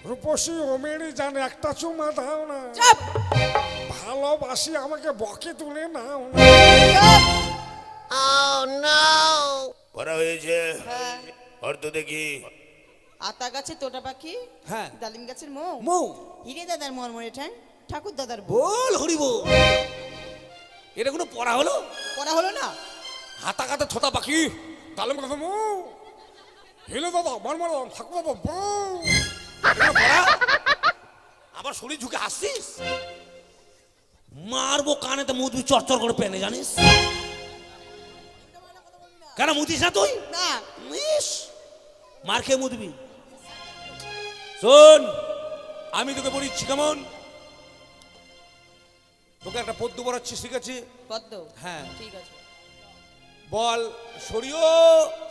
রূপসী ওমেরি জানে একটা চুমা দাও না, চুপ ভালোবাসি আমাকে বকে তুলে নাও না। পড়া হয়েছে হ্যাঁ অর্থ দেখি। আতা গাছে তোটা পাখি, হ্যাঁ ডালিম গাছের মৌ, মৌ হিরে দাদার মরমরে ঠ্যাং, ঠাকুর দাদার বউ। বল হরি বল। এটা কোনো পড়া হলো? পড়া হলো না? হাতা কাতে ছোটা পাখি, তালম কথা মো হিলে দাদা মারমার ঠাকুর দাদা বউ। এগুলো পড়া? আবার শরীর ঝুঁকে আসছিস, মারবো কানেতে মুদবি চরচর করে পেনে, জানিস কেন মুদিস না তুই? না ইস, মার খেয়ে মুদবি। শোন, আমি তোকে বলিচ্ছি কেমন, তোকে একটা পদ্য পড়াচ্ছি, শিখেছি? পদ্ম? হ্যাঁ ঠিক আছে। বল সরিও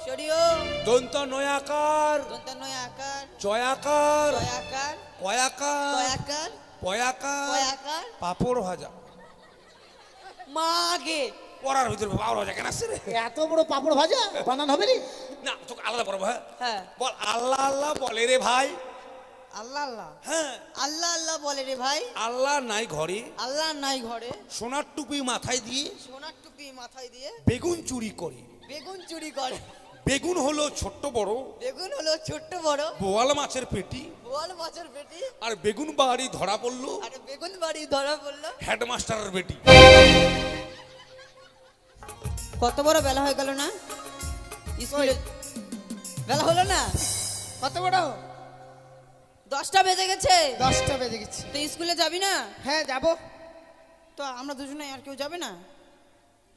সরিও দন্ত নয়াকার দন্তানয় আকার, চয়াকার জয়াকার, কয়াকার কয়াকার, পয়াকার কয়াকার, পাপড় ভাজা। মাগে পড়ার ভিতরে পাপড় ভাজা কেন আসছে রে? এত বড় পাপড় ভাজা বানান হবে নি? না তোকে আলাদা পড়বো। হ্যাঁ হ্যাঁ বল আল্লাহ আল্লাহ বলে রে ভাই। আল্লাহ আল্লাহ হ্যাঁ আল্লাহ আল্লাহ বলে রে ভাই, আল্লাহ নাই ঘরে, আল্লাহ নাই ঘরে, সোনার টুপি মাথায় দিয়ে সোনার টুপি মাথায় দিয়ে বেগুন চুরি করে। বেগুন চুরি করে। বেগুন হলো ছোট্ট বড়, বেগুন হলো ছোট্ট বড়, বোয়াল মাছের পেটি, বোয়াল মাছের বেটি, আর বেগুন বাড়ি ধরা পড়লো আর বেগুন বাড়ি ধরা পড়লো হেডমাস্টারের বেটি। কত বড় বেলা হয়ে গেল না, স্কুলে বেলা হলো না, কত বড়? 10টা বেজে গেছে। 10টা বেজে গেছে। তো স্কুলে যাবি না? হ্যাঁ যাব। তো আমরা দুজনে আর কেউ যাবে না?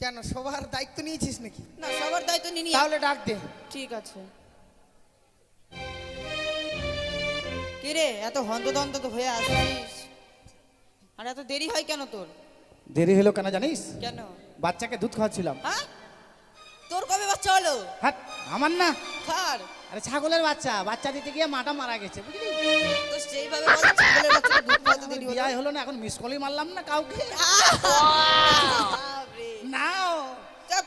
কেন, সবার দায়িত্ব নিয়েছিস নাকি? না সবার দায়িত্ব নিয়ে তাহলে ডাক দে। ঠিক আছে। কে রে এত হন্তদন্ত তো হয়ে আসছিস, আর এত দেরি হয় কেন তোর? দেরি হলো কেন জানিস? কেন? বাচ্চাকে দুধ খাওয়াচ্ছিলাম। হ্যাঁ তোর কবে বাচ্চা হলো? হ্যাঁ আমার না, কার? আরে ছাগলের বাচ্চা, বাচ্চা দিতে গিয়ে মাটা মারা গেছে বুঝলি। তো সেইভাবে বল, ছাগলের বাচ্চাকে দুধ খাওয়াতে দেরি হলো। বিয়ে হলো না, এখন মিস কলই মারলাম না কাউকে। বাপরে। নাও। চাপ।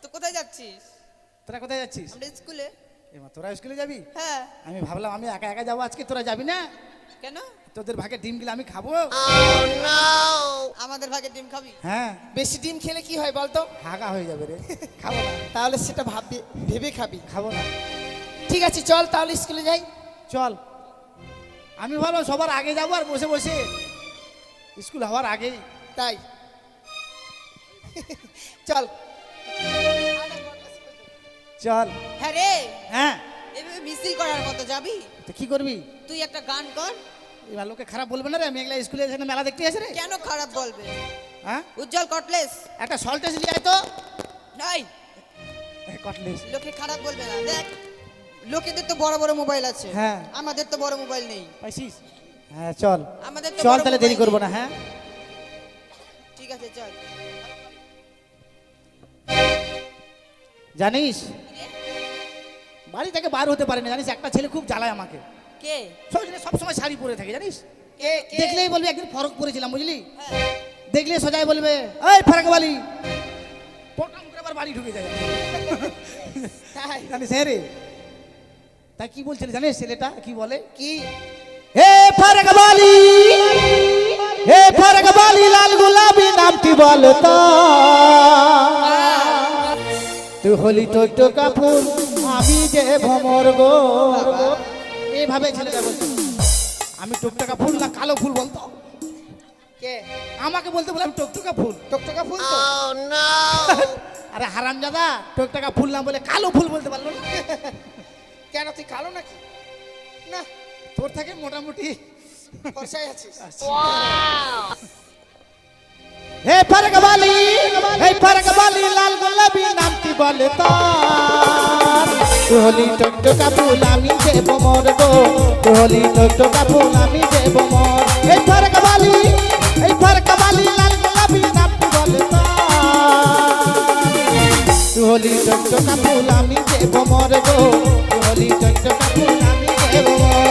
তো কোথায় যাচ্ছিস? তোরা কোথায় যাচ্ছিস? আমরা স্কুলে। এমা তোরা স্কুলে যাবি? হ্যাঁ। আমি ভাবলাম আমি একা একা যাবো আজকে, তোরা যাবি না? কেন? তোদের ভাগে ডিম গিলে আমি খাবো। আমাদের ভাগে ডিম খাবি? হ্যাঁ বেশি ডিম খেলে কি হয় বলতো? হাগা হয়ে যাবে রে, খাবো না। তাহলে সেটা ভেবে খাবি। খাবো না। ঠিক আছে চল তাহলে স্কুলে যাই। চল। আমি ভালো সবার আগে যাবো আর বসে বসে স্কুল হওয়ার আগেই। তাই চল। চল। হ্যাঁ রে, হ্যাঁ এভাবে মিছিল করার মতো যাবি? তো কি করবি? তুই একটা গান কর। এবার লোকে খারাপ বলবে না রে, আমি এগুলা স্কুলে এখানে মেলা দেখতে আসে রে। কেন খারাপ বলবে? হ্যাঁ উজ্জ্বল কটলেস একটা সল্টেজ নিয়ে আয় তো। নাই, কটলেস। লোকে খারাপ বলবে না। দেখ লোকেদের তো বড় বড় মোবাইল আছে, হ্যাঁ। আমাদের তো বড় মোবাইল নেই। পাইছিস? হ্যাঁ চল। আমাদের তো চল বড় তাহলে দেরি মোবাইল করবো নেই। না। হ্যাঁ ঠিক আছে চল। জানিস বাড়ি থেকে বার হতে পারি না জানিস, একটা ছেলে খুব জ্বালায় আমাকে। কে? সব সময় শাড়ি পরে থাকে জানিস, কে? কে? দেখলেই বলবে একদিন ফরক পরেছিলাম বুঝলি, হ্যাঁ। দেখলে সোজাই বলবে এই ফরক বালি, পটাম করে আবার বাড়ি ঢুকে যায়। তাই জানিস? হ্যাঁ রে, তাই কি বলছিল জানিস ছেলেটা কি বলে? কি? হে ফরক বালি, হে ফরক বালি লাল গোলাপি নামটি বলতো, তুই হলি টকটকা ফুল আমি যে ভমর গো। এইভাবে ছেলেটা বলতো। আমি টকটকা ফুল না কালো ফুল বলতো। কে? আমাকে বলতে বললাম টকটকা ফুল। টকটকা ফুল তো? আরে হারামজাদা, টকটকা ফুল না বলে কালো ফুল বলতে পারলো না। কেন তুই কালো নাকি? না তোর থেকে মোটামুটি। ফর্সাই আছিস। হে ফরক বালি, হে ফরক বালি লাল গোলাপি নামটি বলে তো, তুই হলি টকটকা ফুল আমি যে ভমর গো, তুই হলি টকটকা ফুল আমি যে ভমর। হে ফরক বালি, হে ফরক বালি লাল গোলাপি নামটি বলে তো, তুই হলি টকটকা ফুল আমি যে ভমর গো, তুই হলি টকটকা ফুল আমি যে ভমর।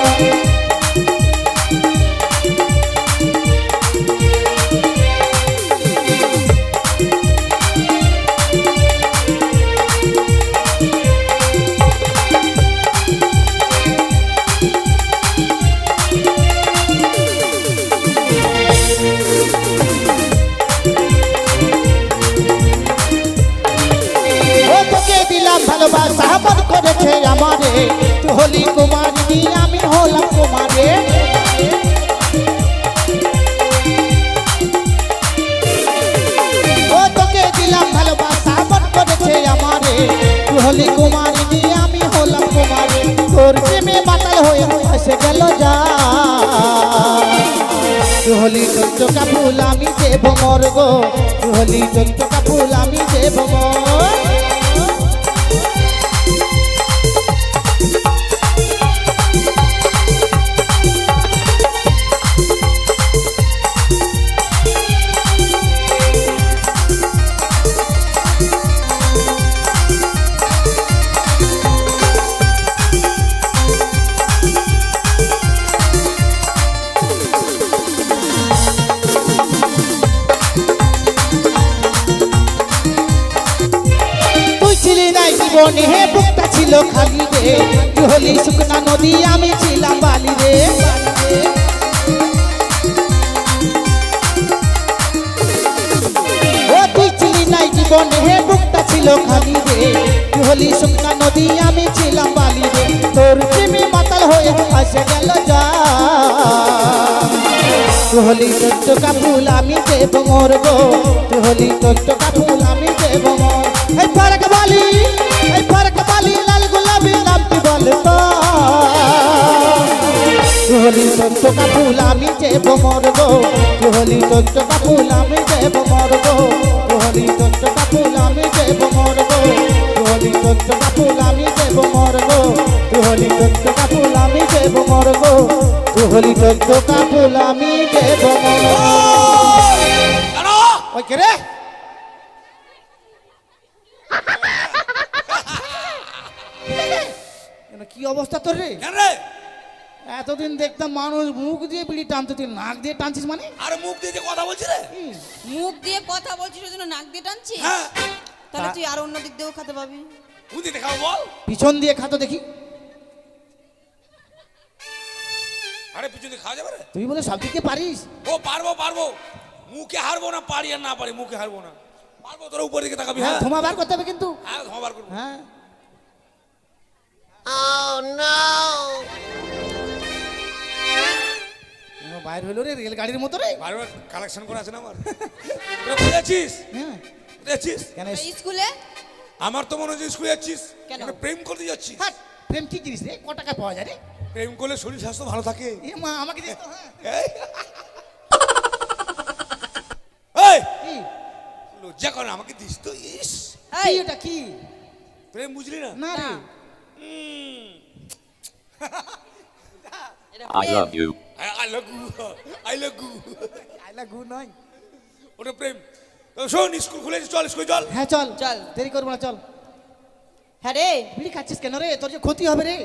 তুই হলি কুমারী আমি হলাম কুমারে ও তোকে দিলাম ভালোবাসা মন করেছে আমারে তুই হলি কুমারী আমি হলাম কুমারে তোর প্রেমে মাতাল হয়ে এসে গেল যা তুই হলি চঞ্চকা ফুল আমি দেব মর গো তুই হলি চঞ্চকা ফুল আমি দেব মর জীবনে হে বুকটা ছিল খালি রে তুই হলি শুকনা নদী আমি ছিলাম বালি রে ও তুই ছিলি নাই জীবনে হে বুকটা ছিল খালি রে তুই হলি শুকনা নদী আমি ছিলাম বালি রে তোর প্রেমে মাতাল হয়ে আসে গেল যা তুই হলি চঞ্চকা ফুল আমি দেব মোর গো তুই হলি চঞ্চকা ফুল আমি দেব মোর এই ফারক বালি লাল গোলাপি নামটি বলে তো তুই হলি চঞ্চকা ফুল আমি দেব মোর গো তুই হলি চঞ্চকা ফুল আমি দেব মোর গো তুই হলি চঞ্চকা ফুল আমি দেব মোর গো তুই হলি চঞ্চকা ফুল আমি দেব মোর গো তুই হলি চঞ্চকা ফুল আমি দেব মোর গো তুই হলি চঞ্চকা ফুল আমি দেব মোর ওই কে রে কি অবস্থা তোর রে কেন রে? এতদিন দেখতাম মানুষ মুখ দিয়ে বিড়ি টানতো তুই নাক দিয়ে টানছিস মানে আরে মুখ দিয়ে যে কথা বলছি রে। মুখ দিয়ে কথা বলছিস ওই জন্য নাক দিয়ে টানছিস হ্যাঁ, তাহলে তুই আর অন্য দিক দিয়েও খেতে পাবি মুখ দিয়ে দেখাও বল। পিছন দিয়ে খাতো দেখি আরে পিছনে খাওয়া যাবে রে? তুই বলে সব দিক দিয়ে পারিস ও পারবো। মুখে হারবো না, পারি আর না পারি মুখে হারবো না। পারবো, তোরা উপর দিকে তাকাবি। হ্যাঁ হ্যাঁ, ধোঁয়া বার করতে হবে কিন্তু হ্যাঁ, ধোঁয়াবার করবো। হ্যাঁ বাইর হইলো রে রেলগাড়ির মতো রে বারবার কালেকশন করে আছে না আমার। তোরা বুঝেছিস? হ্যাঁ বুঝেছিস? কেন স্কুলে আমার তো মনে হচ্ছে স্কুলে যাচ্ছিস, কেন? মানে প্রেম করতে যাচ্ছিস। হাট প্রেম কি জিনিস রে ক টাকা পাওয়া যায় রে প্রেম করলে শরীর স্বাস্থ্য ভালো থাকে। এ মা আমাকে দিস তো হ্যাঁ এই, কি লজ্জা করে আমাকে দিস তো। ইস, কি ওটা কি প্রেম বুঝলি না? না রে I love you. I love you. আইলা গু নয় ওটা প্রেম। তো শোন, স্কুল খুলেছে, চল স্কুল চল। হ্যাঁ চল চল। দেরি করবো না চল হ্যাঁ রে বিড়ি খাচ্ছিস কেন রে তোর যে ক্ষতি হবে রে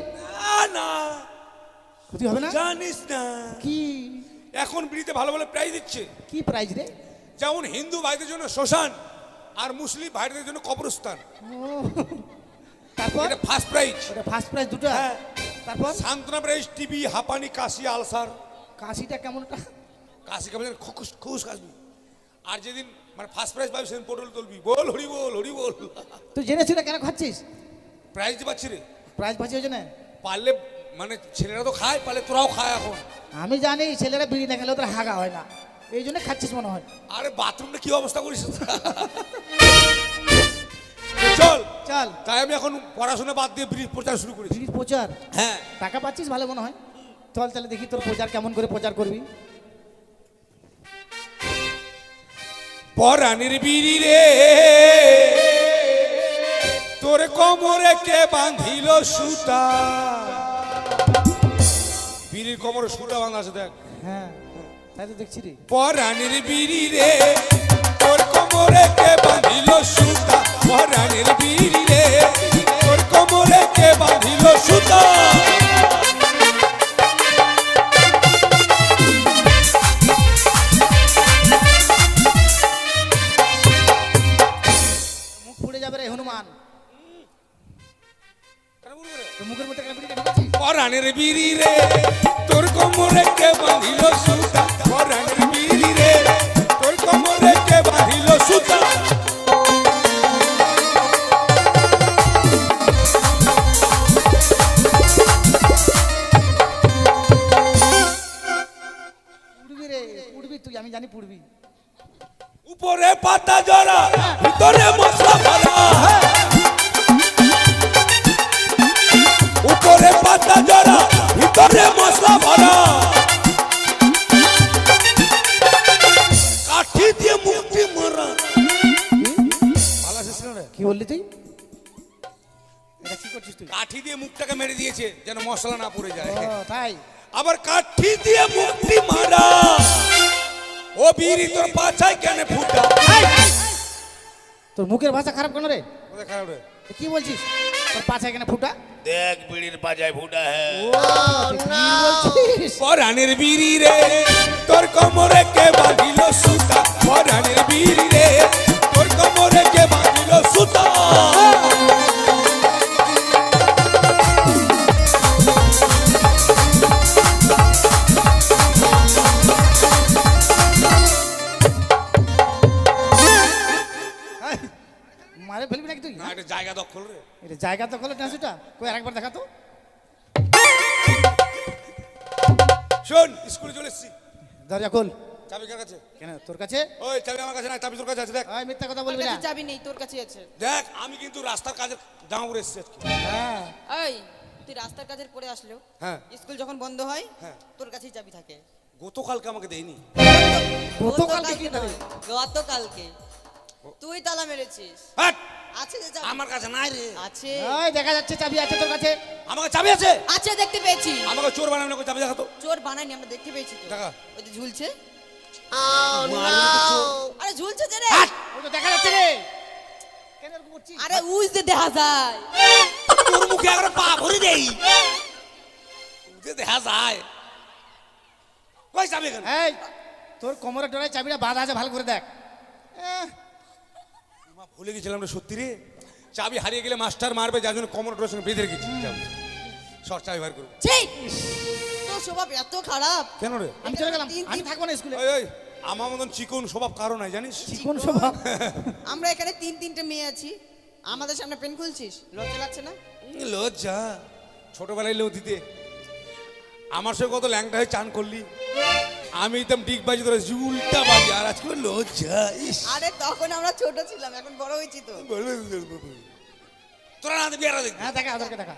না, ক্ষতি হবে না জানিস না কি এখন বিড়িতে ভালো ভালো প্রাইজ দিচ্ছে। কি প্রাইজ রে যেমন হিন্দু ভাইদের জন্য শ্মশান আর মুসলিম ভাইদের জন্য কবরস্থান। তারপর এটা ফার্স্ট প্রাইজ। ওটা ফার্স্ট প্রাইজ দুটো হ্যাঁ। তারপর সান্ত্বনা প্রাইজ টিবি, হাঁপানি, কাশি, আলসার। কাশিটা কেমনটা কাশি কেমন খুশ খুশ কাশবি। আর যেদিন মানে ফার্স্ট প্রাইজ পাবি সেদিন পটল তুলবি, বল হরি বল হরি বল। তুই জেনেছিস না কেন খাচ্ছিস প্রাইজ দিয়ে পাচ্ছি রে। প্রাইজ পাচ্ছি ওই জন্য পারলে মানে ছেলেরা তো খায়, পারলে তোরাও খায় এখন। আমি জানি ছেলেরা বিড়ি না খেলে ওদের হাগা হয় না এই জন্য খাচ্ছিস মনে হয় আরে বাথরুমটা কি অবস্থা করিস। চল চল তাই আমি এখন পড়াশোনা বাদ দিয়ে ব্রিজ প্রচার শুরু করেছি। বিড়ির প্রচার হ্যাঁ, টাকা পাচ্ছিস ভালো মনে হয় চল তাহলে দেখি তোর প্রচার কেমন করে প্রচার করবি পরাণের বিড়ি রে তোর কোমরে কে বাঁধিল সুতা। বিড়ির কোমরে সুতা বাঁধা আছে দেখ। হ্যাঁ তাই তো দেখছি রে পরাণের বিড়ি রে তোর কোমরে কে বাঁধিল সুতা। পরাণের বিড়ি রে তোর কোমরে কে বাঁধিল সুতা। মুখ ফুটে যাবে রে হনুমান তোর মুখের মধ্যে কেন বিড়িটা ঢুকাচ্ছিস পরাণের বিড়ি রে তোর কোমরে কে বাঁধিল সুতা। পরাণের বিড়ি রে তোর কোমরে কে বাঁধিল সুতা। জানি পুড়বি। উপরে পাতা জরা ভিতরে মশলা ভরা, উপরে পাতা জরা ভিতরে মশলা ভরা, কাঠি দিয়ে মুক্তি মারা। ভালো আছিস না রে? কি বললি তুই? এটা কি করছিস তুই? কাঠি দিয়ে মুখটাকে মেরে দিয়েছে যেন মশলা না পড়ে যায়। ও তাই? আবার কাঠি দিয়ে মুক্তি মারা, ও বিড়ি তোর পাছায় কেন ফুটা? তোর মুখের ভাষা খারাপ কেন রে? কোথায় খারাপ রে? তুই কি বলছিস? তোর পাছা এখানে ফুটা? দেখ বিড়ির পাজায় ফুটা হ্যাঁ। তুই কি বলছিস? পরাণের বিড়ি রে তোর কোমরে কে বাঁধিল সুতা, পরাণের বিড়ি রে তোর কোমরে কে বাঁধিল সুতা। মারে ফেলবি নাকি তুই? না এটা জায়গা দখল রে। এটা জায়গা তো করলো ট্রান্সিটা কই আরেকবার দেখা তো। শোন স্কুলে চলে এসছি, দরজা খোল। চাবি কার কাছে? কেন তোর কাছে? ওই চাবি আমার কাছে না, চাবি তোর কাছে আছে। দেখ ওই মিথ্যা কথা তোর বলবি না। কাছে চাবি নেই, তোর কাছে আছে। দেখ আমি কিন্তু রাস্তার কাজে জামা পরে এসছি আজকে। হ্যাঁ এই তুই রাস্তার কাজের পরে আসলেও হ্যাঁ স্কুল যখন বন্ধ হয় হ্যাঁ। তোর কাছেই চাবি থাকে। গতকালকে আমাকে দেয়নি। গতকালকে কি করে? গতকালকে তুই তালা মেরেছিস। হাট! আছে যে চাবি? আমার কাছে নাই রে। আছে ওই দেখা যাচ্ছে চাবি আছে তোর কাছে। আমাকে চাবি আছে? আছে, দেখতে পেয়েছি। আমাকে চোর বানাবে না, চাবি দেখাতো। চোর বানাইনি, আমরা দেখতে পেয়েছি তো। দেখা। ওই যে ঝুলছে। আরে ঝুলছে যে রে। ওই তো দেখা যাচ্ছে রে। কেন এরকম করছিস? আরে উজ দে দেখা যায়। তোর মুখে একবার পা ভরে দেই, উঠে দেখা যায়। কই চাবি এখানে? এই তোর কোমরের ডোরায় চাবিটা বাঁধা আছে, ভালো করে দেখ। মা ভুলে গেছিলাম রে সত্যি রে। চাবি হারিয়ে গেলে মাস্টার মারবে, যার জন্য কমর ডোরের সঙ্গে বেঁধে রেখেছি। শর্ট চাবি বার করবো। ছি, তোর স্বভাব এত খারাপ। কেন রে? আমি চলে গেলাম, তিন- আমি থাকবো না স্কুলে। ওই ওই আমার মতন চিকন স্বভাব কারো নাই জানিস। কোন স্বভাব? আমরা এখানে তিনটে মেয়ে আছি, আমাদের সামনে পেন খুলছিস, লজ্জা লাগছে না? লজ্জা ছোটবেলায় লো দিতে। আমার সঙ্গে কত ল্যাংটা হয়ে চান করলি, আমি একদম ডিগ বাজি তোরা উল্টা বাজি, আর আজকে লজ্জা। ইস আরে তখন আমরা ছোট ছিলাম, এখন বড় হয়েছি তো। তোরা না বিয়ারা দেখ। হ্যাঁ দেখা, ওদেরকে দেখা।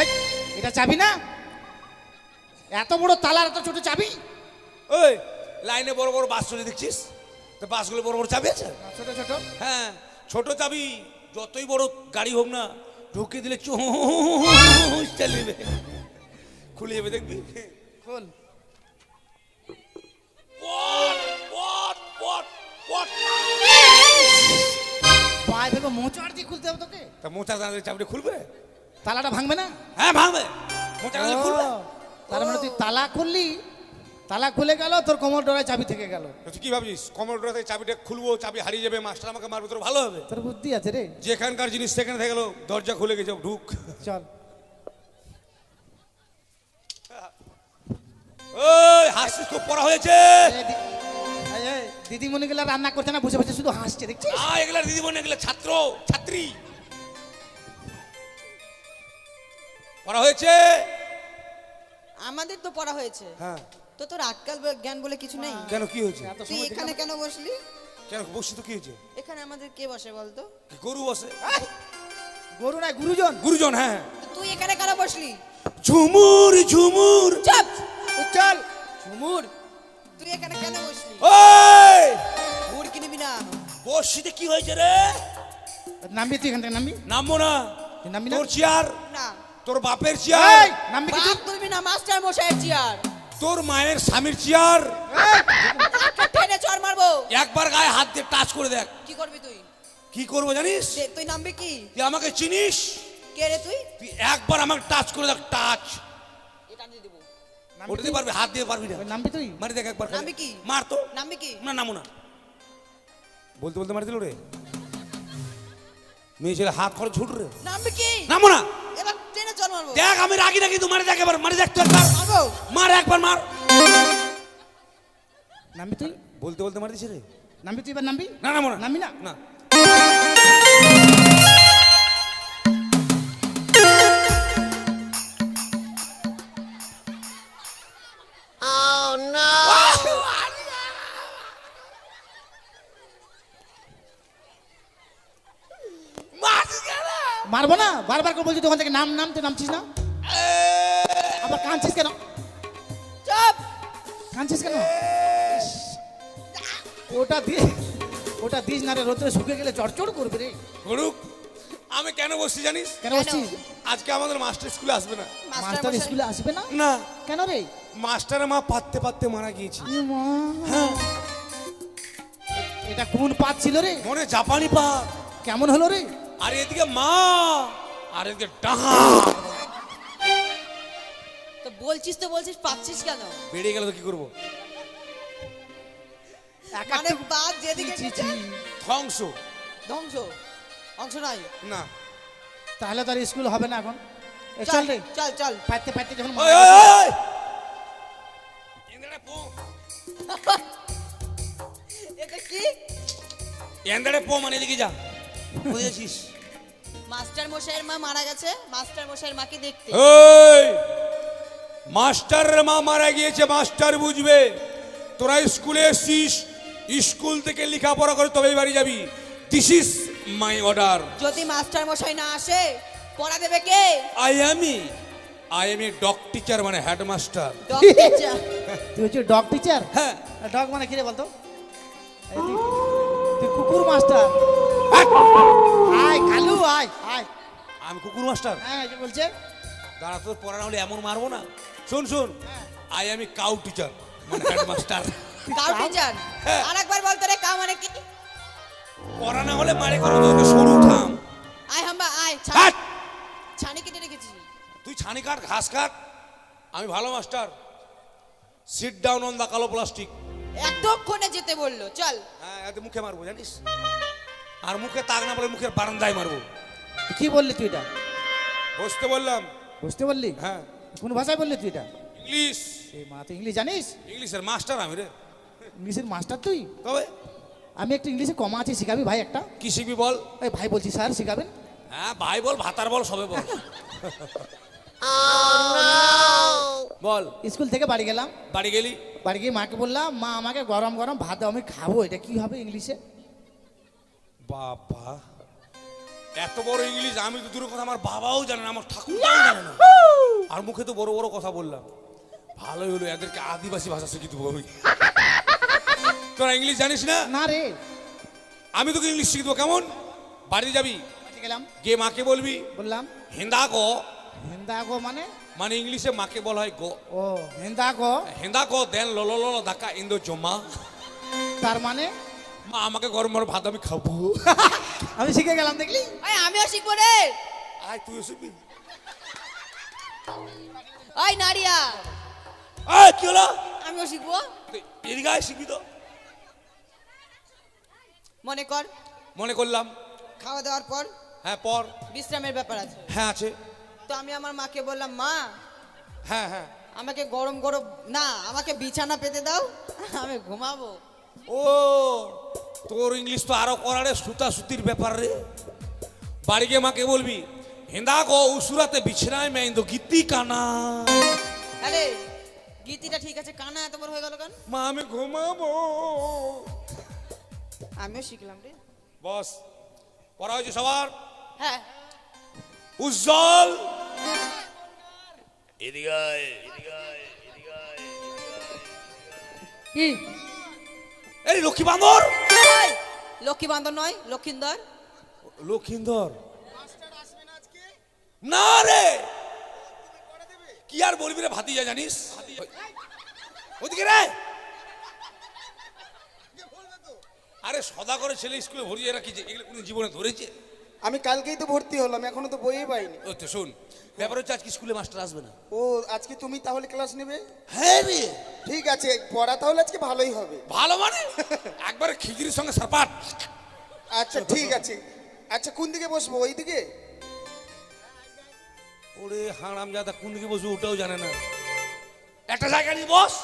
এই, এটা চাবি না? এত বড় তালার এত ছোট চাবি? ওই লাইনে বড় বড় বাস চলে দেখছিস তো, বাসগুলো বড় বড় চাবি আছে। ছোট ছোট? হ্যাঁ ছোট চাবি, যতই বড় গাড়ি হোক না, ঢুকিয়ে দিলে চালিয়ে খুলে যাবে, দেখবি। খোল। পট, পট, পট, পট। পায়ে থেকে মোচড় দিয়ে খুলতে হবে তোকে। তা মোচা জানালে চাবিটা খুলবে? তালাটা ভাঙবে না? হ্যাঁ ভাঙবে, মোচা জানালে খুলবে। ও, তার মানে তুই তালা খুললি, তালা খুলে গেল, তোর কোমর ডোরায় চাবি থেকে গেল। তুই কি ভাবছিস কমোডোর থেকে চাবিটা খুলবো, চাবি হারিয়ে যাবে, মাস্টার আমাকে মারবে, তোর ভালো হবে? তোর বুদ্ধি আছে রে। যেখানকার জিনিস সেখানে থেকে গেল, দরজা খুলে গেছে, ঢুক। চল। ওই হাসিস, খুব পড়া হয়েছে। দিদিমণি গুলা রান্না করছে না, বসে বসে শুধু হাসছে, দেখছিস? এগুলা দিদি বোন, এগুলা ছাত্র ছাত্রী। পড়া হয়েছে? আমাদের তো পড়া হয়েছে। হ্যাঁ। তো তোর আক্কাল জ্ঞান বলে কিছু নেই? কেন কি হয়েছে? এত তুই সময় এখানে কেন বসলি? কেন বসছি তো কি হয়েছে? এখানে আমাদের কে বসে বলতো? কি গরু বসে? গরু নাই, গুরুজন। গুরুজন, হ্যাঁ। তো তুই এখানে কেন বসলি? ঝুমুর ঝুমুর। চুপ! চল। ঝুমুর, তুই এখানে কেন বসলি? ওই মুড় কিনবি না? বসিতে কি হয়েছে রে? নামবি তুই এখান থেকে, নামবি? নামবো না। তুই নামবি না? তোর চেয়ার, না। তোর বাপের চেয়ার, এই, নামবি কি তুই? বাপ তুলবি না, মাস্টার মশাইয়ের চেয়ার। তোর মায়ের স্বামীর চেয়ার। টেনে চড় মারবো। একবার গায়ে হাত দিয়ে টাচ করে দেখ। কি করবি তুই? কি করবো জানিস? তুই নামবি কি? তুই আমাকে চিনিস? কে রে তুই? তুই একবার আমাকে টাচ করে দেখ, টাচ। এটা দিয়ে দেবো। নামবি ওটাতে তুই? পারবি, হাত দিয়ে পারবি না। ওই নামবি তুই? মারি দেখ একবার, নামবি কি? মার তো। নামবি কি? না নামো না। বলতে বলতে মারি দিল রে। মেয়ে ছেলে হাত খরচ ছুট রে। নামবি কি? নামো না। এবার টেনে চড় মারবো। দেখ আমি রাগি না, কিন্তু মারি দেখ একবার, মারি দেখ তো একবার। মারবো। মার একবার, মার। নামবি তুই? বলতে বলতে মারি দিছে রে। নামবি তুই? এবার নামবি? না নামো না। নামবি না? না। মারবো না, বারবার করে বলছি দোকান থেকে নাম নাম, তুই নামছিস না, আবার কাঁদছিস কেন, চুপ। কাঁদছিস কেন? ওটা দিয়ে, ওটা দিস না রে, রোদ্রে শুকিয়ে গেলে চড়চড় করবে রে। করুক, আমি কেন বসছি জানিস? কেন বসছিস? আজকে আমাদের মাস্টার স্কুলে আসবে না। মাস্টার মশাই। স্কুলে আসবে না? না, কেন রে? মাস্টারের মা পাততে পাততে মারা গিয়েছে। এ মা। হ্যাঁ, এটা কোন পাত ছিল রে? মনে জাপানি পাত। কেমন হলো রে? আর এদিকে মা, আর এদিকে ডাহা। তো বলছিস তো বলছিস, পাচ্ছিস কেন? বেড়ে গেল তো কি করবো? মানে বাদ যেদিকে ছি, ছি, গেছে, ছি। ধ্বংস। ধ্বংস, অংশ নাই। না, তাহলে তো আর স্কুল হবে না এখন। এ চল রে, চল চল। পাইতে পাইতে যখন ওই ওই ওই, ওই এন্দাড়ে পো, এটা কি? এন্দাড়ে পো মানে এদিকে যা, বুঝেছিস? মাস্টার মশাইয়ের মা মারা গেছে, মাস্টার মশাইয়ের মাকে দেখতে। এই মাস্টারের মা মারা গিয়েছে, মাস্টার বুঝবে। তোরা স্কুলে এসছিস, স্কুল থেকে লেখাপড়া করে তবেই বাড়ি যাবি। This is my order. যদি মাস্টার মশাই না আসে, পড়া দেবে কে? I am a dog teacher, মানে হেডমাস্টার। Dog teacher. তুই হচ্ছে ডগ টিচার? হ্যাঁ, ডগ মানে কি রে বলতো? এই তুই কুকুর মাস্টার। আয় কালু, আয় আয়। আমি কুকুর মাস্টার। হ্যাঁ, এই যে বলছে। দাঁড়া, তোর পড়া না হলে এমন মারবো না। শোন শোন, I am a cow teacher, মানে হেডমাস্টার। Cow teacher? হ্যাঁ। আরেকবার বলতো রে, কাউ মানে কি? পড়া না হলে মারে করো, তোকে সরু থাম। আয় হাম্বা আয়। হাট! ছানি কেটে রেখেছি। তুই ছানি কাট, ঘাস কাট, আমি ভালো master. Sit down on the কালো প্লাস্টিক। এতক্ষণে যেতে বললো, চল। হ্যাঁ, এতে মুখে মারবো জানিস, আর মুখে তাক না বলে মুখের বারান্দায় মারবো। তুই কি বললি তুই এটা? বসতে বললাম। বুঝতে বললি? হ্যাঁ, কোন ভাষায় বললি তুই এটা? ইংলিশ। এই মা, তুই ইংলিশ জানিস? ইংলিশের মাস্টার আমি রে। ইংলিশের মাস্টার তুই? তবে আমি একটু ইংলিশে কমা আছে, শিখাবি ভাই একটা? কি শিখবি বল? এই ভাই বলছি স্যার শিখাবেন? হ্যাঁ, ভাই বল, ভাতার বল, সবে বল। বল। স্কুল থেকে বাড়ি গেলাম, বাড়ি গেলি, বাড়ি গিয়ে মাকে বললাম, মা আমাকে গরম গরম ভাত দাও, আমি খাবো। এটা কি হবে ইংলিশে? বাবা এত বড় ইংলিশ, আমি তো দূরের কথা আমার বাবাও জানে না, আমার ঠাকুরটাও জানে না, আর মুখে তো বড় বড় কথা বললাম। ভালোই হলো, এদেরকে আদিবাসী ভাষা শিখি দেবো। তোরা ইংলিশ জানিস না? না রে। আমি তোকে ইংলিশ শিখে দেবো। কেমন? বাড়ি যাবি, বাড়ি গেলাম, গিয়ে মাকে বলবি বললাম হেন্দা গো, হেন্দা গো মানে? মানে ইংলিশে মাকে বলা হয় গো। ও হেন্দা গো, হেন্দা গো দেন লো লো লো ধাক্কা ইন্দো জমা। তার মানে? মা আমাকে গরম গরম ভাত আমি খাবো। আমি শিখে গেলাম, দেখলি? আয় আমিও শিখবো রে। আয় তুই শিখবি। ওই নারিয়া, আয় কি হলো? আমিও শিখবো। তুই এদিকে আয়, শিখবি তো। মনে কর, মনে করলাম। খাওয়া দাওয়ার পর হ্যাঁ, পর। বিশ্রামের ব্যাপার আছে। হ্যাঁ আছে। তো আমি আমার মাকে বললাম, মা হ্যাঁ হ্যাঁ। আমাকে গরম গরম না, আমাকে বিছানা পেতে দাও, আমি ঘুমাবো। ও, তোর ইংলিশ তো আরো করারে, সুতা সুতির ব্যাপার রে। বাড়ি গিয়ে মাকে বলবি হেন্দা গো উসুরাতে বিছনায় মে ইন্দো গীতি কানা। আরে গীতিটা ঠিক আছে, কানা এত বড় হয়ে গেল কেন? মা আমি ঘুমাবো। আমিও শিখলাম রে। বস, পড়া হয়েছে সবার? হ্যাঁ। উজ্জ্বল এদিকে আয়, এদিকে আয়, এদিকে আয়, কি? এই লক্ষ্মী বান্দর। ওই, লক্ষ্মী বান্দর নয়, লক্ষিন্দর। লক্ষিন্দর না রে, কি আর বলবি রে ভাতিজা, জানিস? ওদিকে রে। আরে সদা করে ছেলে স্কুলে ভরিয়ে রাখিছে, এগুলো কোনো জীবনে ধরেছে? আমি কালকেই তো ভর্তি হলাম, এখনো তো বইই পাইনি। ও তো শোন, ব্যাপার হচ্ছে আজকে স্কুলে মাস্টার আসবে না। ও, আজকে তুমি তাহলে ক্লাস নেবে? হ্যাঁ রে। ঠিক আছে, পড়া তাহলে আজকে ভালোই হবে। ভালো মানে একবারে খিচুড়ির সঙ্গে সারপাট। আচ্ছা ঠিক আছে। আচ্ছা কোন দিকে বসবো, ওই দিকে? ওরে হারামজাদা, কোন দিকে বসবো ওটাও জানে না। একটা জায়গা নিয়ে বস।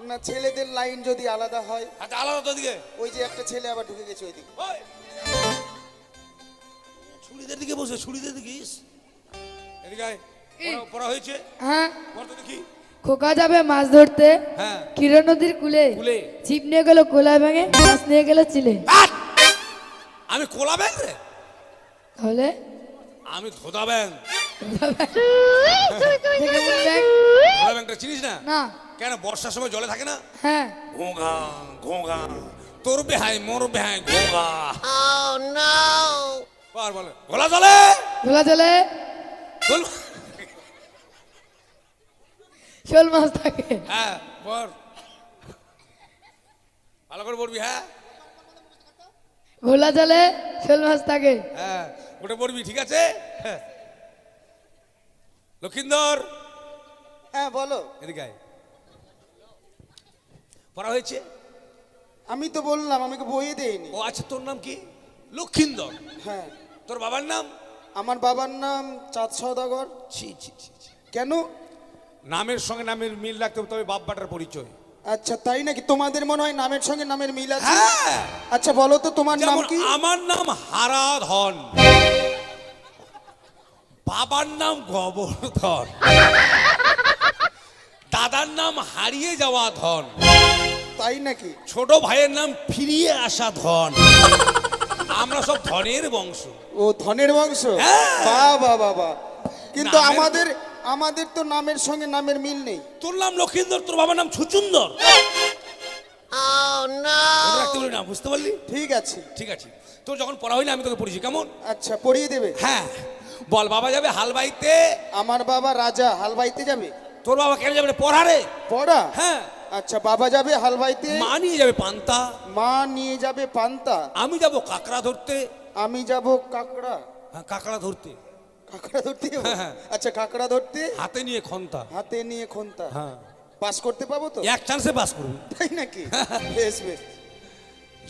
না, ছেলেদের লাইন যদি আলাদা হয়। আচ্ছা, আলাদা তো দিকে। ওই যে একটা ছেলে আবার ঢুকে গেছে ওইদিকে। ওই, ছুরিদের দিকে বসে, ছুরিদের দিকে। এদিকে আয়। পড়া হয়েছে? হ্যাঁ, বল তো দেখি। খোকা যাবে মাছ ধরতে হ্যাঁ। কিরণ নদীর কুলে, কুলে। ছিপ নিয়ে গেল কোলা ভেঙে, মাছ নিয়ে গেল চিলে। আট! আমি কোলা ব্যাগ রে। তাহলে আমি ধোদা ব্যাং। দেখে কোন ব্যাংক? ধোদা ব্যাংকটা চিনিস না? না। কেন বর্ষার সময় জলে থাকে না? হ্যাঁ। ঘোঙা ঘোঙা তোর বেহাই মোর বেহাই ঘোঙা। বলে ঘোলা জলে ধোলা জলে চল। শোল মাছ থাকে। হ্যাঁ বল, ভালো করে পড়বি। হ্যাঁ ঘোলা জলে শোল মাছ থাকে। হ্যাঁ ওটা পড়বি, ঠিক আছে? হ্যাঁ। লক্ষিন্দর হ্যাঁ বলো। এদিকে আয়। পড়া হয়েছে? আমি তো বললাম আমাকে বইয়ে দেয়নি। ও আচ্ছা, তোর নাম কি? লক্ষিন্দর। হ্যাঁ, তোর বাবার নাম? আমার বাবার নাম চাঁদ সওদাগর। ছি ছি ছি ছি। কেন? নামের সঙ্গে নামের মিল রাখতে হবে, তবে বাপ বাটার পরিচয়। আচ্ছা তাই নাকি? তোমাদের মনে হয় নামের সঙ্গে নামের মিল আছে। হ্যাঁ। আচ্ছা বলো তো তোমার নাম যেমন কি? আমার নাম হারাধন, বাবার নাম গোবর্ধন, দাদার নাম হারিয়ে যাওয়া ধন, তাই নাকি? ছোট ভাইয়ের নাম ফিরিয়ে আসা ধন। আমরা সব ধনের বংশ। ও ধনের বংশ। হ্যাঁ। বাহ বাহ বাহ বাহ। কিন্তু নামের- আমাদের তো নামের সঙ্গে নামের মিল নেই। তোর নাম লক্ষিন্দর, তোর বাবার নাম ছুচুন্দর। মনে রাখতে বলি না, বুঝতে পারলি? ঠিক আছে। ঠিক আছে, তোর যখন পড়া হয়নি আমি তোকে পড়িয়েছি, কেমন? আচ্ছা পড়িয়ে দেবে। হ্যাঁ বল। বাবা যাবে হাল বাইতে। আমার বাবা রাজা হাল বাইতে যাবে। তোর বাবা কেন যাবে? পড়ারে। পড়া? হ্যাঁ। আচ্ছা বাবা যাবে হাল বাইতে, মা নিয়ে যাবে পান্তা। মা নিয়ে যাবে পান্তা, আমি যাব কাঁকড়া ধরতে। আমি যাব কাকড়া। হ্যাঁ, কাঁকড়া ধরতে। কাকড়া ধরতে যাবো? হ্যাঁ। আচ্ছা কাকড়া ধরতে, হাতে নিয়ে খন্তা। হাতে নিয়ে খন্তা। হ্যাঁ, পাস করতে পাবো তো? এক চান্সে পাস করবি। তাই নাকি? বেশ বেশ।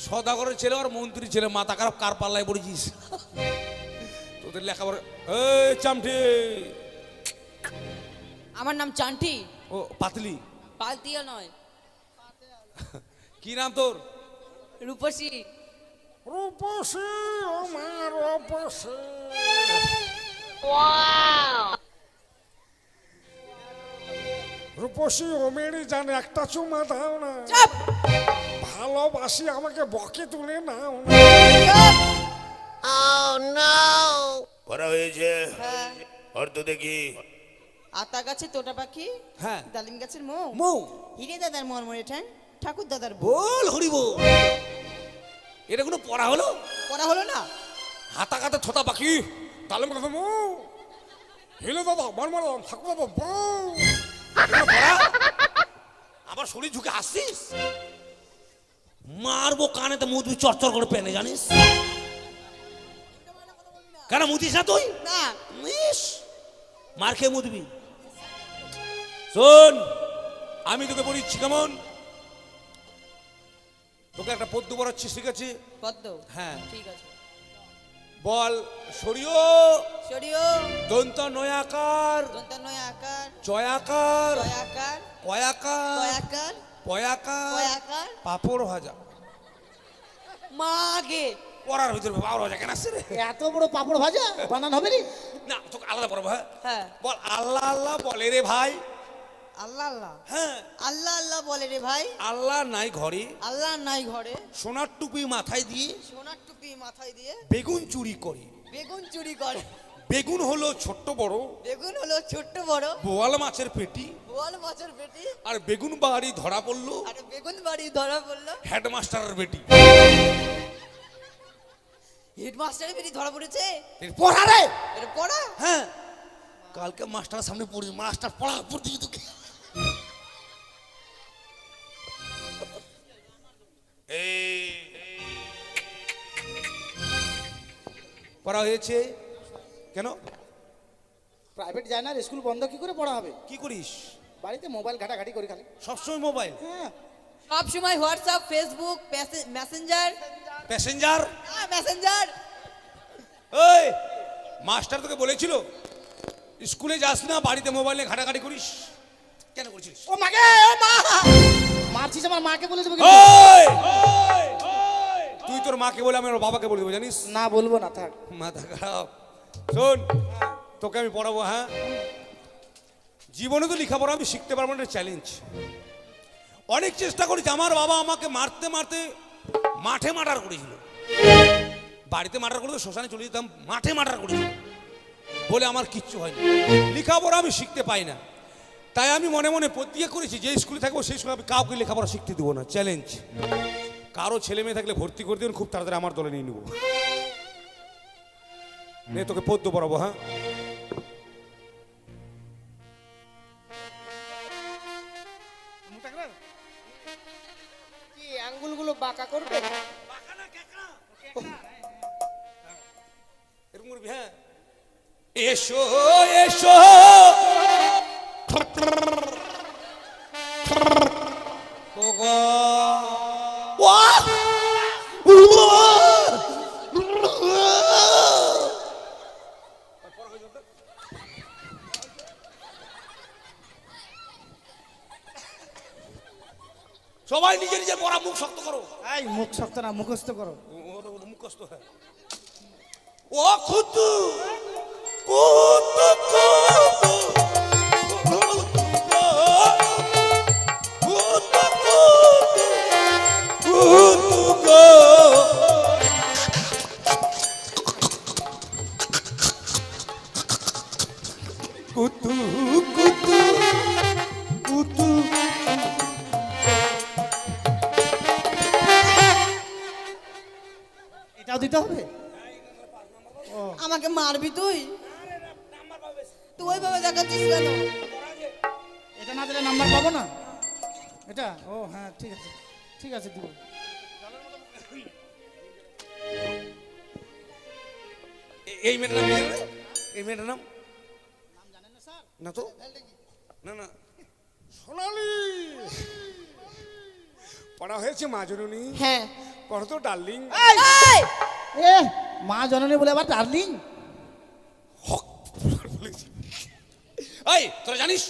সদাগরের ছেলে আর মন্ত্রী ছেলে, মাথা খারাপ, কার পাল্লায় পড়েছিস? তোদের লেখাপড়া। এই চামঠে। আমার নাম চান্টি। ও পাতলি। পালতিয়া নয়, কি নাম তোর? রূপসী। রূপসী ও মা রূপসী, রূপসী ও মেরি জান একটা চুমা দাও না, চাপ ভালোবাসি আমাকে বকে তুলে নাও না। পড়া হয়েছে? হ্যাঁ। অর্থ দেখি। আতা গাছে তোতা পাখি, হ্যাঁ। ডালিম গাছের মৌ, মৌ। হিরে দাদার মরমরে ঠ্যাং, ঠাকুর দাদার বউ। বল হরি বল। এটা কোনো পড়া হলো? পড়া হলো না? হাতা কাতে থোতা পাখি। তালে কথা মো হেলে দাদা মারমারাম ঠাকুর বাবা বউ। এগুলো পড়া? আবার শরীর ঝুঁকে হাসছিস? মারবো কানেতে মুদবি চরচর করে পেনে, জানিস? কেন মুদিস না তুই? না। ইস, মার খেয়ে মুদবি। শোন, আমি তোকে পড়িচ্ছি, কেমন? তোকে একটা পদ্য পড়াচ্ছি, ঠিক আছে? পদ্ম? হ্যাঁ। ঠিক আছে। বল সরিও। সরিও। দন্ত নয়াকার, দন্তান্বয় আকার, জয়াকার, জয়াকার, কয়াকার, কয়াকার, পয়াকার, কয়াকার, পাপড় ভাজা। মাগে। পড়ার ভিতরে পাপড় ভাজা কেন আসছে রে? এত বড় পাপড় ভাজা বানান হবে নি? না, তোকে আলাদা পড়াবো। হ্যাঁ হ্যাঁ। বল আল্লাহ আল্লাহ বলে রে ভাই। আল্লাহ আল্লাহ। হ্যাঁ, আল্লাহ আল্লাহ বলে রে ভাই। আল্লাহ নাই ঘরে, আল্লাহ নাই ঘরে, সোনার টুপি মাথায় দিয়ে সোনার টুপি মাথায় দিয়ে বেগুন চুরি করে। বেগুন চুরি করে। বেগুন হলো ছোট্ট বড়, বেগুন হলো ছোট্ট বড়, বোয়াল মাছের পেটি। বোয়াল মাছের বেটি। আর বেগুন বাড়ি ধরা পড়লো আর বেগুন বাড়ি ধরা পড়লো হেডমাস্টারের বেটি। হেডমাস্টারের বেটি ধরা পড়েছে। পড়া রে। এটা পড়া? হ্যাঁ, কালকে মাস্টারের সামনে পড়ি, মাস্টার পড়া পড়তে তোকে। এই পড়া হয়েছে কেন? প্রাইভেট যায় না, স্কুল বন্ধ কি করে পড়া হবে? কি করিস? বাড়িতে মোবাইল ঘাটাঘাটি করি খালি। সবসময় মোবাইল? হ্যাঁ। সব সময় WhatsApp, Facebook, Messenger. Passenger? Messenger. ওই মাস্টার তোকে বলেছিল স্কুলে যাস না, বাড়িতে মোবাইল নিয়ে ঘাটাঘাটি করিস, কেন করছিস? ও মাগে, ও মা! মারছিস আমার মাকে বলে দেবো কিন্তু। ওই, তুই তোর মাকে বলে আমি ওর বাবাকে বলে দেবো, জানিস? না বলবো না, থাক। মাথা খারাপ। শোন, তোকে আমি পড়াবো। হ্যাঁ, জীবনে তো লেখাপড়া আমি শিখতে পারবো না, চ্যালেঞ্জ। অনেক চেষ্টা করেছি। আমার বাবা আমাকে মারতে মারতে মাঠে মার্ডার করেছিল। বাড়িতে মার্ডার করতে শ্মশানে চলে যেতাম, মাঠে মার্ডার করেছিল। বলে আমার কিচ্ছু হয়নি। লেখাপড়া আমি শিখতে পাই না, তাই আমি মনে মনে প্রতিজ্ঞা করেছি যে স্কুলে থাকবো সেই স্কুলে আমি কাউকে লেখাপড়া শিখতে দেবো না। চ্যালেঞ্জ। কারো ছেলে মেয়ে থাকলে ভর্তি করে দেবেন, খুব তাড়াতাড়ি আমার দলে নিয়ে নেবো। নে তোকে পদ্য পড়াবো। হ্যাঁ, কি আঙ্গুলগুলো বাঁকা করবে? এরকম করবি। হ্যাঁ, এসো এসো সবাই নিজে নিজে পড়া, মুখ শক্ত করো। এই মুখ শক্ত না, মুখস্থ করো। মুখস্থ। হ্যাঁ, ও খুতু কুতু কুতু কুতু কুতু। এটাও দিতে হবে? আমাকে মারবি তুই? তুই ওইভাবে দেখাচ্ছিস কেন? এটা না দিলে নাম্বার পাবো না? এটা? ও হ্যাঁ, ঠিক আছে ঠিক আছে, দিব। এই মেয়েটার নাম কি? এই মেয়েটার নাম না তো? না না, সোনালি পড়া হয়েছে মা জননী? হ্যাঁ। পড়ো তো ডার্লিং। এই! এ মা জননী বলে আবার ডার্লিং? এই তোরা জানিস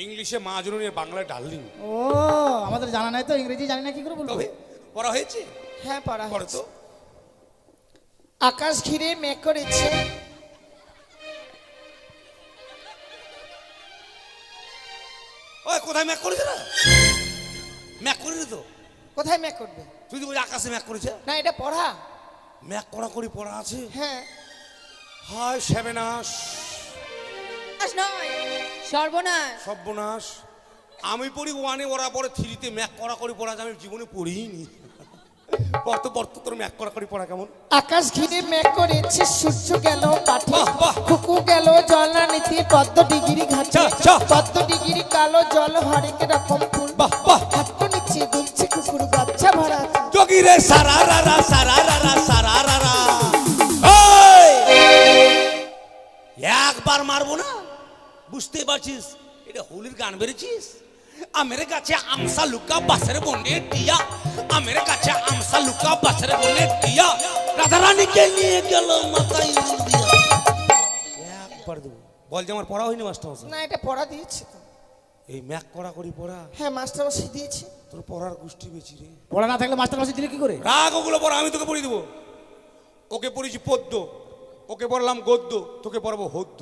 ইংলিশে মা জননী, বাংলায় ডার্লিং। ও আমাদের জানা নাই তো, ইংরেজি জানি না, কি করে বলবো? তবে পড়া হয়েছে? হ্যাঁ পড়া পড়ো তো। আকাশ ঘিরে মেঘ করেছে, ওই কোথায় ম্যাক করেছে? না ম্যাক করেনি তো। কোথায় মেঘ করবে? তুই বলি আকাশে ম্যাক করেছে? না এটা পড়া। ম্যাক করা করি পড়া আছে। হ্যাঁ। হায় সেবেনাশ, নয়, সর্বনাশ। সর্বনাশ। আমি পড়ি ওয়ানে, ওরা পড়ে থ্রিতে। ম্যাক করা করি পড়া আমি জীবনে পড়িনি। পড়তো পড়তো, তোর ম্যাক করা করি পড়া কেমন? আকাশ ঘিরে মেঘ করেছে, সূর্য গেল পাঠে, বাহ, বাহ। কুকু গেল জল নিতে, পদ্ম ডিগিরি ঘাটে, চা, চা। পদ্ম ডিগিরি কালো জল হরেক রকম ফুল, বাহ বাহ। হাত নিচে দুলছে কুকুর বাচ্চা ভরা। যোগী রে সারা রারা সারা রারা সারা রারা। একবার মারবো না, বুঝতে পারছিস? এটা হোলির গান বেরেছিস। আমের কাছে আমসা লুকা বাসের বনে টিয়া, আমের কাছে আমসা লুকা বাসের বনে টিয়া, রাধা রানীকে নিয়ে গেল মাথায় উড় দিয়া। একবার দেবো। বল যে আমার পড়া হয়নি মাস্টার মশাই। না এটা পড়া দিয়েছে তো। এই ম্যাক করা করি পড়া হ্যাঁ মাস্টার মশাই দিয়েছে। তোর পড়ার গোষ্ঠী বেশি রে। পড়া না থাকলে মাস্টার মাসি দিলে কি করে? রাগ ওগুলো পড়া, আমি তোকে পড়িয়ে দেবো। ওকে পড়েছি পদ্য, ওকে পড়লাম গদ্য, তোকে পড়াবো হদ্য।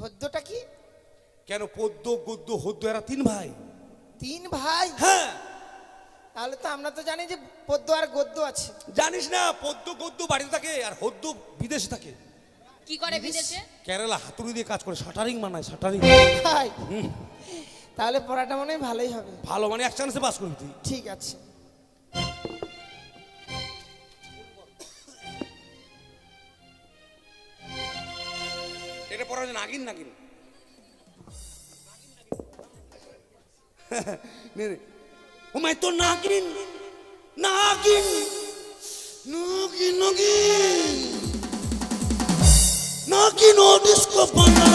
হদ্যটা কি? কেন পদ্য গদ্য হদ্য এরা তিন ভাই। তিন ভাই? হ্যাঁ, তাহলে তো আমরা তো জানি যে পদ্য আর গদ্য আছে। জানিস না? পদ্য গদ্য বাড়িতে থাকে আর হদ্য বিদেশে থাকে। কি করে বিদেশে? কেরালা হাতুড়ি দিয়ে কাজ করে, শাটারিং বানায়, শাটারিং। ভাই তাহলে পড়াটা মনে হয় ভালোই হবে। ভালো মানে এক চান্সে পাস করবি তুই। ঠিক আছে। এটা পড়া হচ্ছে নাগিন নাগিন। নে রে। ও মাই তো নাগিন নাগিন নাগিন নাগিন নাগিন ও ডিস্কো বাংলা।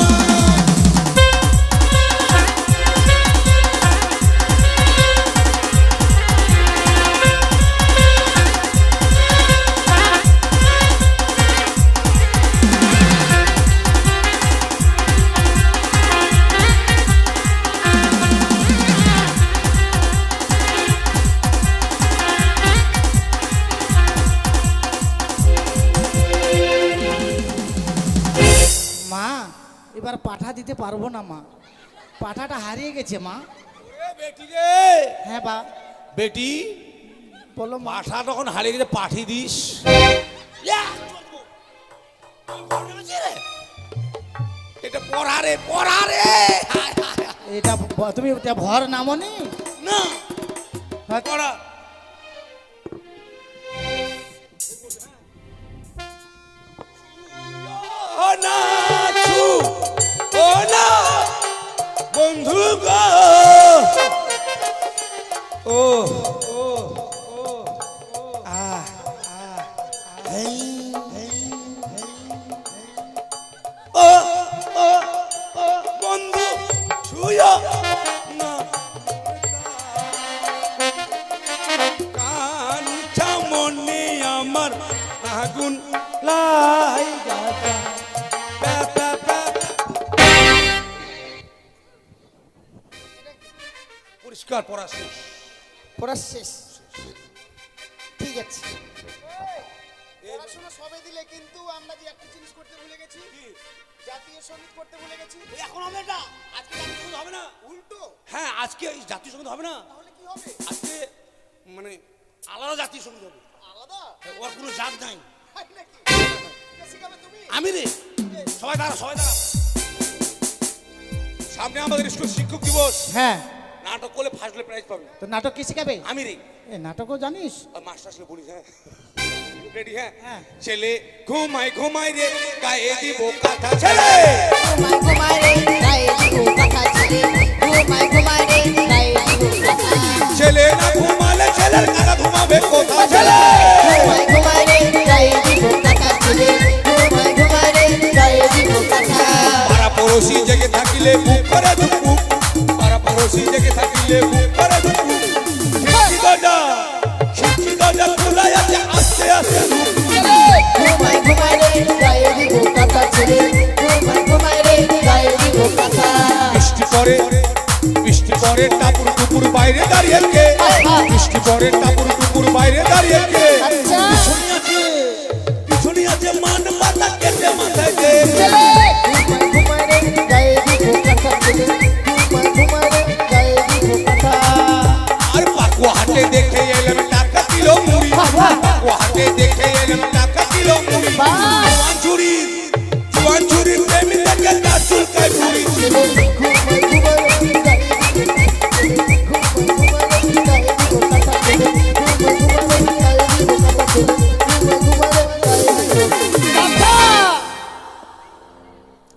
মা এবার পাঠা দিতে পারবো না মা, পাঠাটা হারিয়ে গেছে মা। বেটি রে, হ্যাঁ বা বেটি বলো মা। পাঠা তখন হারিয়ে গেছে, পাঠিয়ে দিস। পড়ারে পড়ারে এটা তুমি এটা ভর নামনি না হ্যাঁ। পড়া ও না ছু ও না বন্ধু গো ও ও ও আ ও ও ও বন্ধু ছুঁয়ো না কাঞ্চা মনে আমার আগুন লাই পরিষ্কার পড়া শেষ পড়া শেষ ঠিক আছে পড়াশোনা সবে দিলে কিন্তু আমরা যে একটা জিনিস করতে ভুলে গেছি জাতীয় সঙ্গীত করতে ভুলে গেছি এখন হবে না আজকে জাতীয় সঙ্গীত হবে না উল্টো হ্যাঁ আজকে এই জাতীয় সঙ্গীত হবে না তাহলে কি হবে আজকে মানে আলাদা জাতীয় সঙ্গীত হবে আলাদা ওর কোনো জাত নাই হয় নাকি কে শিখাবে তুমি আমি রে সবাই দাঁড়া সবাই দাঁড়া সামনে আমাদের স্কুল শিক্ষক দিবস হ্যাঁ নাটক করলে ফার্স্ট হলে প্রাইজ পাবে তো নাটক কি শিখাবে আমি রে এ নাটকও জানিস আর মাস্টার আসলে বলিস হ্যাঁ রেডি হ্যাঁ হ্যাঁ। ছেলে ঘুমাই ঘুমাই রে গায়ে দিব কথা ছেলে ঘুমায় ঘুমায় রে গায়ে দিব কথা ছেলে ঘুমায় ঘুমায় রে গায়ে দিব কথা ছেলে না ঘুমালে ছেলের কাটা ঘুমাবে কোথা ছেলে ঘুমায় ঘুমায় রে গায়ে দিব কথা ছেলে ঘুমায় ঘুমায় রে গায়ে দিব কথা পাড়া পড়োশি জেগে থাকিলে বুক করে দুপু পাড়া পড়োশি জেগে থাকিলে বুক করে দুপু খিড়কি দরজা খোলা আছে আস্তে আস্তে ঘুমায় ঘুমায় রে গায়ে দিব কথা ছেলে ঘুমায় ঘুমায় রে গায়ে দিব কথা বৃষ্টি পরে টাপুর টুপুর বাইরে দাঁড়িয়ে কে বৃষ্টি পরে টাপুর টুপুর বাইরে দাঁড়িয়ে কে আচ্ছা পিছনে আছে মান পাতা কেটে মাথায় দে ঘুমায় ঘুমায় রে গায়ে দিব কথা ছেলে ঘুমায় ঘুমায় রে গায়ে দিব কথা আর পাকুয়া হাটে দেখে এলাম টাকা কিলো মুড়ি পাকুয়া হাটে দেখে এলাম টাকা কিলো মুড়ি জুয়ান চুরি প্রেমী দেখে তার চুলকায় মুড়ি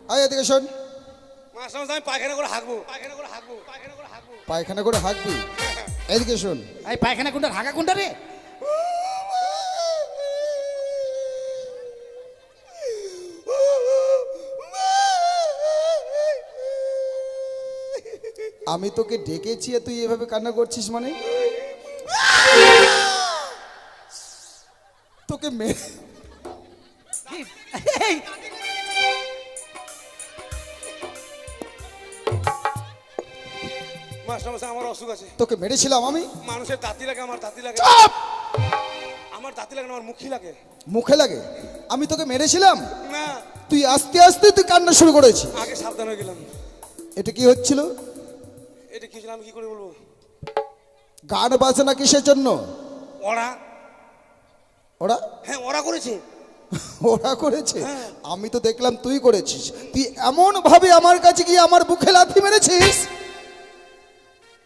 আয় এদিকে শোন মাস মাস আমি পায়খানা করে হাঁকবো পায়খানা করে হাঁকবো পায়খানা করে হাঁকবো পায়খানা করে হাঁকবি এদিকে শোন এই পায়খানা কোনটা হাগা কোনটা রে আমি তোকে ডেকেছি আর তুই এভাবে কান্না করছিস মানে তোকে এই, মাস মাস আমার অসুখ আছে তোকে মেরেছিলাম আমি মানুষের দাঁতি লাগে আমার দাঁতি লাগে আমার দাঁতি লাগে না, আমার মুখই লাগে মুখে লাগে আমি তোকে মেরেছিলাম না তুই আস্তে আস্তে তুই কান্না শুরু করেছিস আগে সাবধান হয়ে গেলাম এটা কি হচ্ছিল এটা কি ছিল আমি কি করে বলবো গান বাজনা কিসের জন্য ওরা ওরা হ্যাঁ ওরা করেছে ওরা করেছে আমি তো দেখলাম তুই করেছিস তুই এমন ভাবে আমার কাছে গিয়ে আমার বুকে লাথি মেরেছিস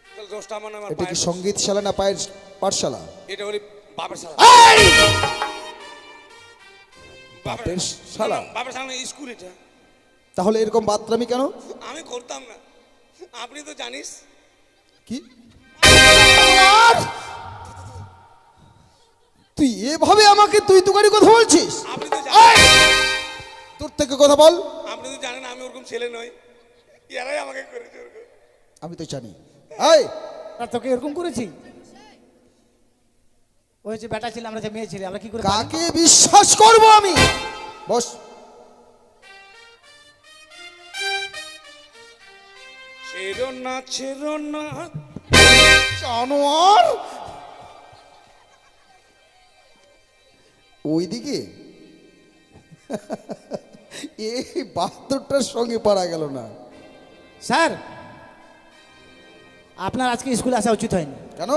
তাহলে দোষটা আমার না, আমার এটা কি পায়ের দোষ। সঙ্গীতশালা না পায়ের পাঠশালা এটা হলি বাপের শালা বাপের শালা? বাপের শালা না, স্কুল এটা তাহলে এরকম বাতরামি কেন আমি করতাম না আপনি তো জানিস কি তুই এভাবে আমাকে তুই তুকারি কথা বলছিস আপনি তো জানেন তোর থেকে কথা বল আপনি তো জানেন আমি ওরকম ছেলে নই এরাই আমাকে করেছে ওরকম আমি তো জানি এই আর তোকে এরকম করেছি ওই যে বেটা ছিল আমরা যে মেয়ে ছিলি আমরা কি করে পারি? কাকে বিশ্বাস করব আমি বস ছেড়ো না ছেড়ো না জানোয়ার ওইদিকে এই বাহাত্তরটার সঙ্গে পারা গেল না স্যার আপনার আজকে স্কুলে আসা উচিত হয়নি কেন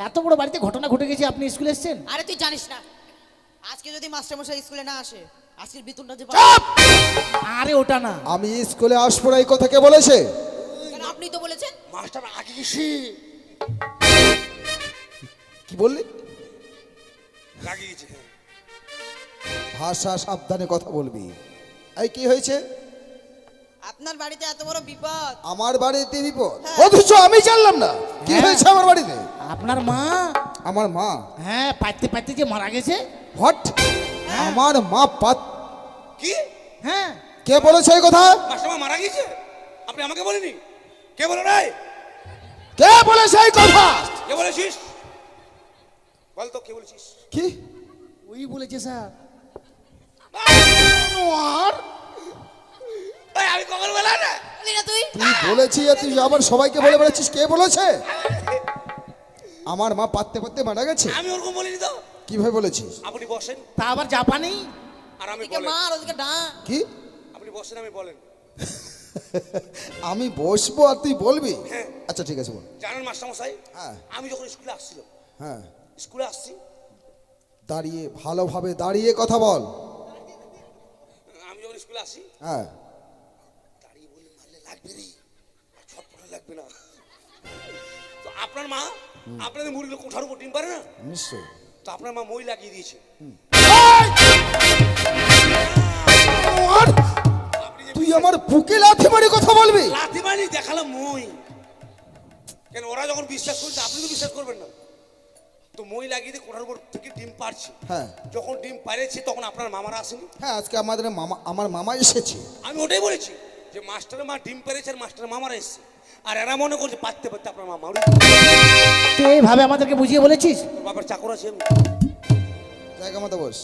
এত বড় বাড়িতে ঘটনা ঘটে গেছে আপনি স্কুলে এসেছেন আরে তুই জানিস না আজকে যদি মাস্টারমশাই স্কুলে না আসে আজকের বেতনটা যে চাপ! আরে ওটা না, আমি স্কুলে আসবো না এই কথা কে বলেছে? কেন আপনি তো বলেছেন। মাস্টার আগে গেছি কি বললি? রাগি গেছে। ভাষা সাবধানে কথা বলবি। এই কি হয়েছে? আপনার বাড়িতে এত বড় বিপদ। আমার বাড়িতে বিপদ, হ্যাঁ। অথচ আমি জানলাম না কি হ্যাঁ। হয়েছে আমার বাড়িতে। আপনার মা, আমার মা? হ্যাঁ, পাইতে পাইতে যে মারা গেছে। হোয়াট? আমার মা পাত? কি হ্যাঁ, কে বলেছে এই কথা? মাস্টার মারা গেছে? আপনি আমাকে বলেনি? কে বলে নাই? কে বলেছে এই কথা? কে বলেছিস? বল তো কে বলেছিস? কি? ওই বলেছে স্যার। এই, আমি কখন বলা না? বলি না তুই। তুই বলেছিস আর তুই আবার সবাইকে বলে বেড়াচ্ছিস কে বলেছে? আমার মা পাততে পাততে মারা গেছে। আমি ওরকম বলিনি তো। কিভাবে বলেছিস? আপনি বসেন তা আবার জাপানি। আর আমি ওদিকে বলেন। মা আর ওদিকে ডাঁ। কি? আপনি বসেন, আমি বলেন। আমি বসবো আর তুই বলবি? হ্যাঁ। আচ্ছা ঠিক আছে বল। জানেন মাস্টারমশাই, হ্যাঁ। আমি যখন স্কুলে আসছিল, হ্যাঁ, স্কুলে আসছি, দাঁড়িয়ে ভালোভাবে দাঁড়িয়ে কথা বল। আমি যখন স্কুলে আসি, হ্যাঁ, দাঁড়িয়ে বলে মারলে লাগবে রে, আর ছটফটে লাগবে না। তো আপনার মা আপনাদের মুরগির কোঠার উপর ডিম পারে না, নিশ্চয়ই। তো আপনার মা মই লাগিয়ে দিয়েছে। আপনি যে তুই আমার বুকে লাথি মারি কথা বলবি? লাথি মারি দেখালাম মই, কেন ওরা যখন বিশ্বাস করছে আপনি তো বিশ্বাস করবেন না। তো মই লাগিয়ে দিয়ে কোঠার উপর থেকে ডিম পারছে। হ্যাঁ যখন ডিম পারেছে তখন আপনার মামারা আসেনি। হ্যাঁ, আজকে আমাদের মামা, আমার মামা এসেছে। আমি ওটাই বলেছি যে মাস্টারের মা ডিম পেরেছে আর মাস্টারের মামারা এসছে, আর এরা মনে করছে পারতে পারতে আপনার মামা উড়ে তুই এইভাবে আমাদেরকে বুঝিয়ে বলেছিস? বাবার চাকর আছে আমি। জায়গা মতো বস।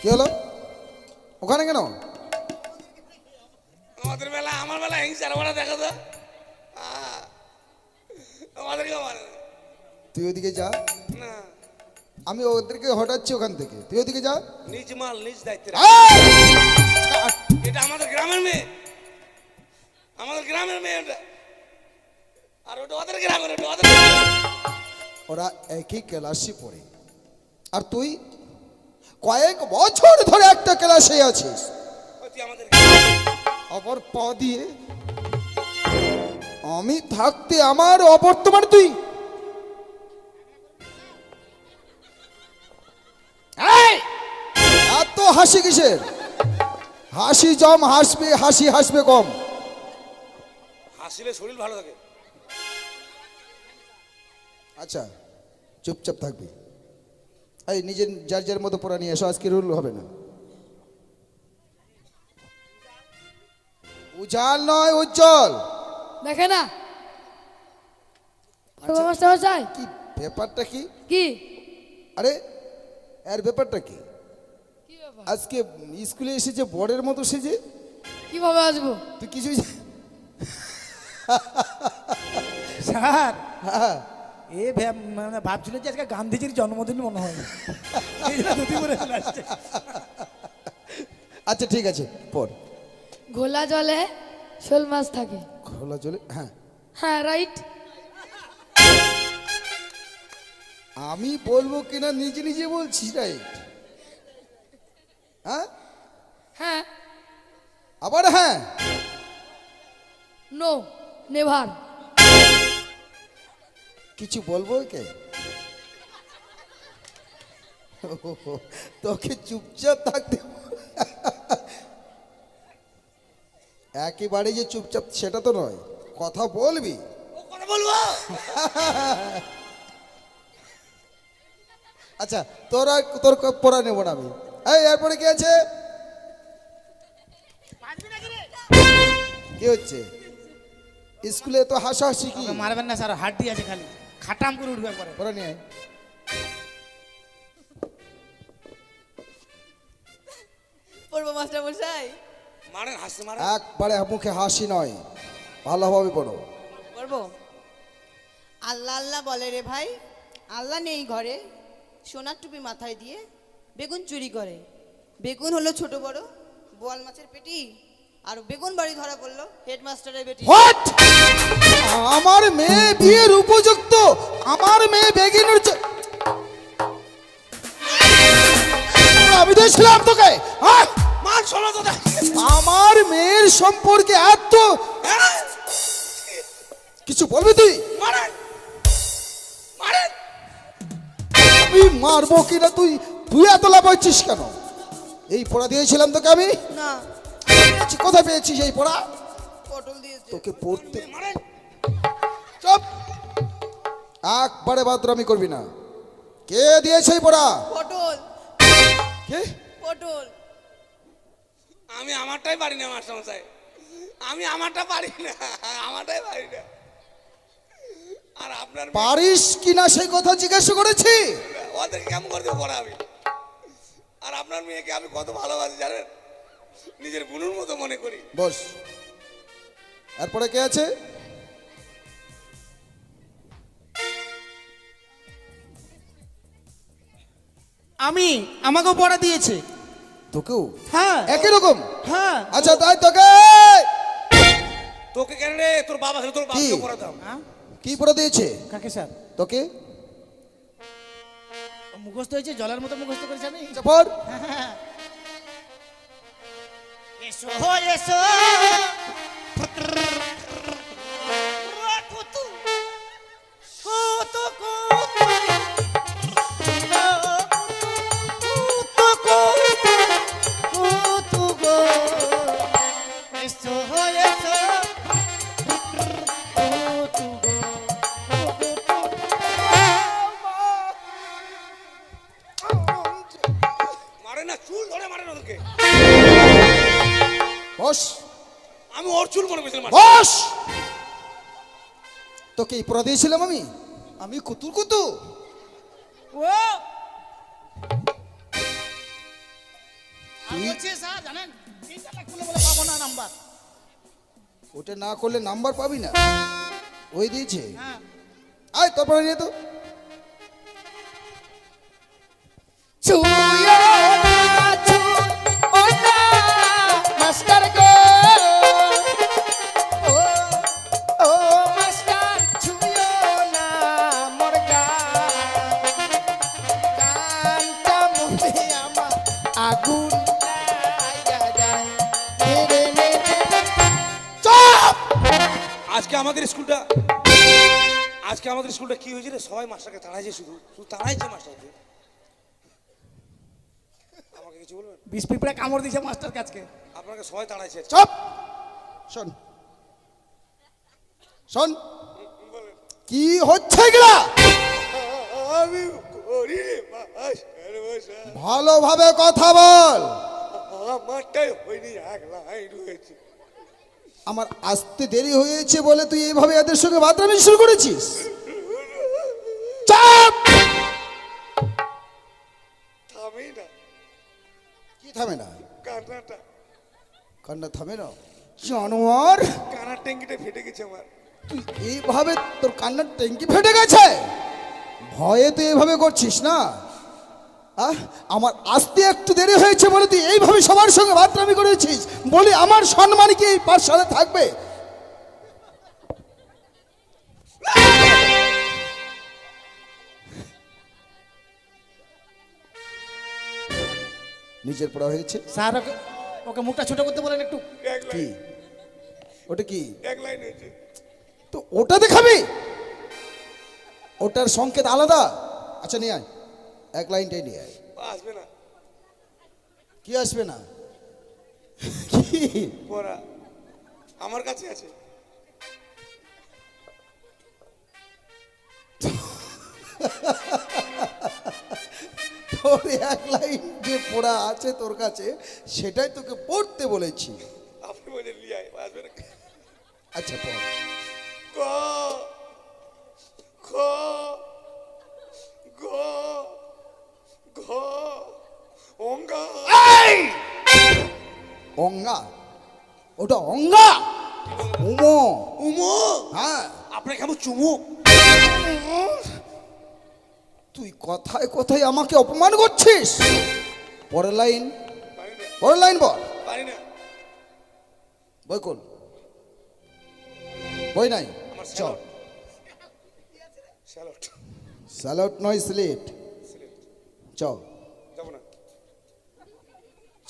কি হলো ওখানে কেন? আমাদের বেলা, আমার বেলা হিংসার ওরা দেখো তো, আমাদেরকে মারে তুই ওদিকে যা, না। আমি ওদেরকে হটাচ্ছি ওখান থেকে, তুই ওদিকে যা। নিজ মাল নিজ দায়িত্বে রাখ। এই! এটা আমাদের গ্রামের মেয়ে, আমাদের গ্রামের মেয়ে ওটা, আর ওটা ওদের গ্রামের, ওটা ওদের গ্রামের। ওরা একই ক্লাসে পড়ে, আর তুই কয়েক বছর ধরে একটা ক্লাসে আছিস। ওই তুই আমাদের গ্রামের। অপর পা দিয়ে আমি থাকতে আমার অবর্তমান তুই। এই! এত হাসি কিসের? হাসি জম হাসবে, হাসি হাসবে কম। হাসিলে শরীর ভালো থাকে। আচ্ছা চুপচাপ থাকবি। এই নিজের যার যার মতো পড়া নিয়ে এসো, আজকে রুল হবে না। উজাল নয় উজ্জ্বল। দেখে না পড়বো মাস্টার মশাই? কি ব্যাপারটা কি? কি আরে এর ব্যাপারটা কি? কি ব্যাপার? আজকে স্কুলে এসেছে বড়ের মতো সেজে, কিভাবে আসবো? তুই কিছুই স্যার, হ্যাঁ, এ মানে ভাবছিল যে আজকে গান্ধীজির জন্মদিন মনে হয়। এই জন্য ধুতি পরে চলে আসছে। আচ্ছা ঠিক আছে পড়। ঘোলা জলে শোল মাছ থাকে। খোলা চলে, হ্যাঁ হ্যাঁ, রাইট। আমি বলবো কিনা নিজে নিজে বলছিস, রাইট? হ্যাঁ, হ্যাঁ, আবার হ্যাঁ। No, never. কিছু বলবো কে? তোকে চুপচাপ থাকতে, একেবারে যে চুপচাপ সেটা তো নয়, কথা বলবি। ও কথা বলবো। আচ্ছা তোর পড়া নেবো না আমি। এই এরপরে কি আছে? কি হচ্ছে স্কুলে? তো হাসাহাসি কি? ওকে মারবেন না স্যার, হাড্ডি আছে খালি, খাটাম করে উঠবে একবারে। পড়া নিয়ে আয়। পড়বো মাস্টার মশাই? মারেন, হাসতে মারেন। একবারে মুখে হাসি নয়, ভালোভাবে পড়ো। পড়বো। আল্লাহ আল্লাহ বলে রে ভাই, আল্লাহ নেই ঘরে, সোনার টুপি মাথায় দিয়ে বেগুন চুরি করে। বেগুন হলো ছোট বড় বোয়াল মাছের পেটি, আর বেগুন বাড়ি ধরা পড়লো হেডমাস্টারের বেটি। হোয়াট? আমার মেয়ে বিয়ের উপযুক্ত, আমার মেয়ে বেগিনের দিয়েছিলাম তোকে? হ্যাঁ? মান শোনো তো দেখ। আমার মেয়ের সম্পর্কে এত হ্যাঁ? কিছু বলবি তুই? মারেন মারেন। আমি মারবো কিনা তুই তুই এত লাফাচ্ছিস কেন? এই পড়া দিয়েছিলাম তোকে আমি। না, কোথায় পেয়েছিস এই পড়া? পটল দিয়েছে। তোকে পড়তে মারেন। চুপ, একবারে বাদরামি করবি না। কে দিয়েছে এই পড়া? পটল, কে? পটল। আমি আমারটাই পারি না মাস্টার মশাই, আমি আমারটা পারি না, আমারটাই পারি না। আর আপনার পারিস কিনা সেই কথা জিজ্ঞাসা করেছি। ওদের কেমন করে দেবো পড়া আমি? আর আপনার মেয়েকে আমি কত ভালোবাসি জানেন, নিজের বোনের মতো মনে করি। বস, এরপরে কে আছে? আমি, আমাকেও পড়া দিয়েছে। তোকেও? হ্যাঁ একই রকম? হ্যাঁ। আচ্ছা তাই তোকে তোকে কেন রে? তোর বাবা ছিল, তোর বাবাকে পড়াতাম। কি পড়া দিয়েছে? কাকে স্যার? তোকে? মুখস্থ হয়েছে, জলের মতো মুখস্থ করেছে আমি। চাপর। এসো এসো মারে না, চুল ধরে মারে না ওদেরকে। বস, আমি ওর চুল মনে করেছিলাম। বস। তোকে এই পড়া দিয়েছিলাম আমি। আমি কুতুর কুতু। স্যার জানেন, পাবো না নাম্বার। ওটা না করলে নাম্বার পাবি না। ওই দিয়েছে। হ্যাঁ। আয় তারপরে নিয়ে তো। মাস্টার গো, ও মাস্টার ছুঁয়ো না মোর গানটা মনে আমার আগুন লাগা যায়। চুপ! আজকে আমাদের স্কুলটা কি হয়েছে রে? সবাই মাস্টারকে তাড়াইছে, শুধু শুধু তাড়াইছে মাস্টারকে। আমাকে কিছু বলবেন? বিষ পিঁপড়া কামড় দিয়েছে মাস্টার কাছকে। আপনাকে সবাই তাড়াইছে। চুপ! শোন, শোন, কি হচ্ছে এগুলা? আমি করি মাস্টার মশাই, ভালোভাবে কথা বল। আমারটাই হয়নি, এক লাইন হয়েছে। আমার আসতে দেরি হয়েছে বলে তুই এইভাবে এদের সঙ্গে বাদরামি শুরু করেছিস? চুপ! থামে না কি থামে না? কান্নাটা, কান্না থামে না? জানোয়ার, কানার ট্যাঙ্কিটা ফেটে গেছে আমার। তুই এইভাবে তোর কান্নার ট্যাঙ্কি ফেটে গেছে? ভয়ে তুই এইভাবে করছিস না? আমার আসতে একটু দেরি হয়েছে বলে তুই এইভাবে সবার সঙ্গে বাদরামি করেছিস বলে আমার সম্মান কি এই পাঠশালা থাকবে? নিজের পড়া হয়েছে? স্যার ওকে ওকে মুখটা ছোট করতে বলেন একটু। এক কি লাইন, ওটা? কি এক লাইন হয়েছে। তো ওটা দেখাবি? ওটার সংকেত আলাদা। আচ্ছা নিয়ে আয়, এক লাইনটাই নিয়ে আয়। আসবে না কি আসবে না? কি পড়া আমার কাছে আছে। তোর এক লাইন যে পড়া আছে তোর কাছে সেটাই তোকে পড়তে বলেছি। আপনি বলে লিয়াই, আসবে না। আচ্ছা পড়। ক খ গ ঘ অঙ্গা। অঙ্গা? ওটা অঙ্গা? উমো? উমো? হ্যাঁ। আপনার কেমন চুমু? তুই কথায় কথায় আমাকে অপমান করছিস। পরের লাইন, পারি না, পরের লাইন বল। পারি না। বই কোন? বই নাই? আমার চল। স্যালট, স্যালট নয়, স্লেট। স্যালট চল। যাবো না।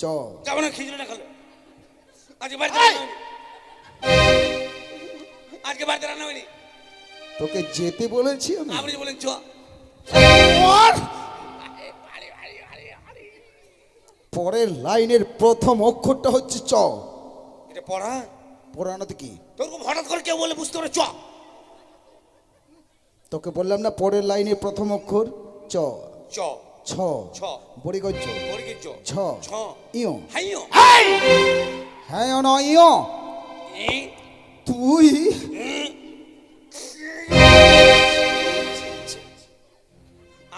চ যাবো না, খিচুড়ি না খেলো। আজকে বাড়িতে রান্না হয়নি। আজকে বাড়িতে রান্না হয়নি। তোকে যেতে বলেছি আমি। আপনি যে বলেন চ। পরের লাইনের প্রথম অক্ষরটা হচ্ছে চ। এটা পড়া পড়ানোতে কি? তোর খুব হঠাৎ করে কেউ বলে বুঝতে পারে চ। তোকে বললাম না পরের লাইনের প্রথম অক্ষর চ। চ ছ ছ বড়িগজ্জ বর্গের চ ছ ছ ইয় হাইও হ্যাঁ ন ইয় ই তুই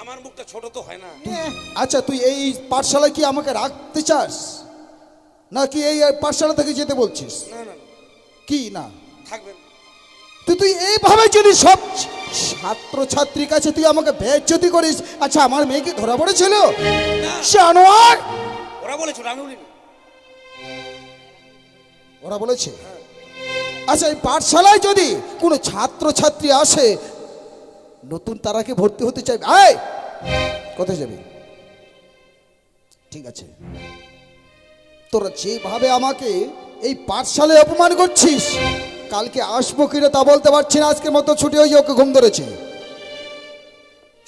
আমার মুখটা ছোট তো হয় না। আচ্ছা তুই এই পাঠশালায় কি আমাকে রাখতে চাস নাকি এই পাঠশালা থেকে যেতে বলছিস? না না না, কি না থাকবেন। তুই এইভাবে যদি সব ছাত্র ছাত্রীর কাছে তুই আমাকে বেজ্জতি করিস। আচ্ছা আমার মেয়ে কি ধরা পড়েছিল? না। জানোয়ার ওরা বলেছিল, আমি বলিনি। ওরা বলেছে। আচ্ছা এই পাঠশালায় যদি কোনো ছাত্র ছাত্রী আসে নতুন তারাকে ভর্তি হতে চাইবে, আয় কোথায় যাবি? ঠিক আছে, তোরা যেভাবে আমাকে এই পাঠশালায় অপমান করছিস, কালকে আসবো কিনা তা বলতে পারছি না। আজকের মতো ছুটি হয়ে ওকে ঘুম ধরেছে।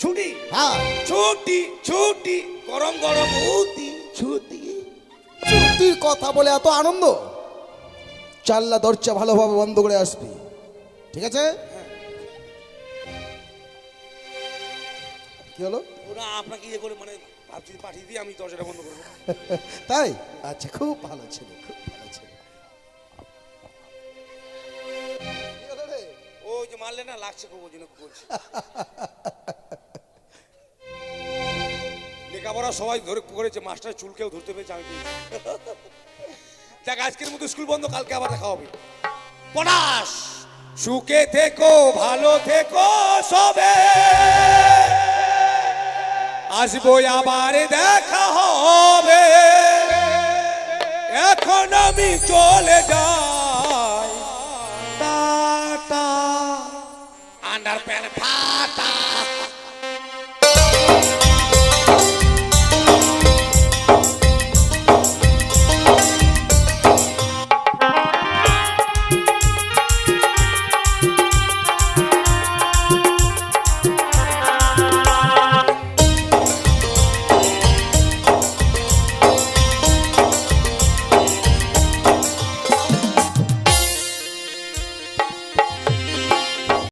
ছুটি হ্যাঁ ছুটি ছুটি গরম গরম উতি ছুটি ছুটির কথা বলে এত আনন্দ? জানলা দরজা ভালোভাবে বন্ধ করে আসবি, ঠিক আছে? কি হলো? ওরা আপনাকে ইয়ে করে মানে ভাবছি পাঠিয়ে দিয়ে আমি দরজাটা বন্ধ করবো। তাই? আচ্ছা খুব ভালো ছিল, খুব ভালো ছিল। কি হলো রে? ওই যে মারলে না, লাগছে খুব, ওই জন্য বলছি। লেখাপড়া সবাই ধরে করেছে, মাস্টার চুলকেও ধরতে পেরেছে, আমি পেরেছি। দেখ আজকের মতো স্কুল বন্ধ, কালকে আবার দেখা হবে। পড়াস, সুখে থেকো, ভালো থেকো সবে, আসবো আবার দেখা হবে, এখন আমি চলে যাই।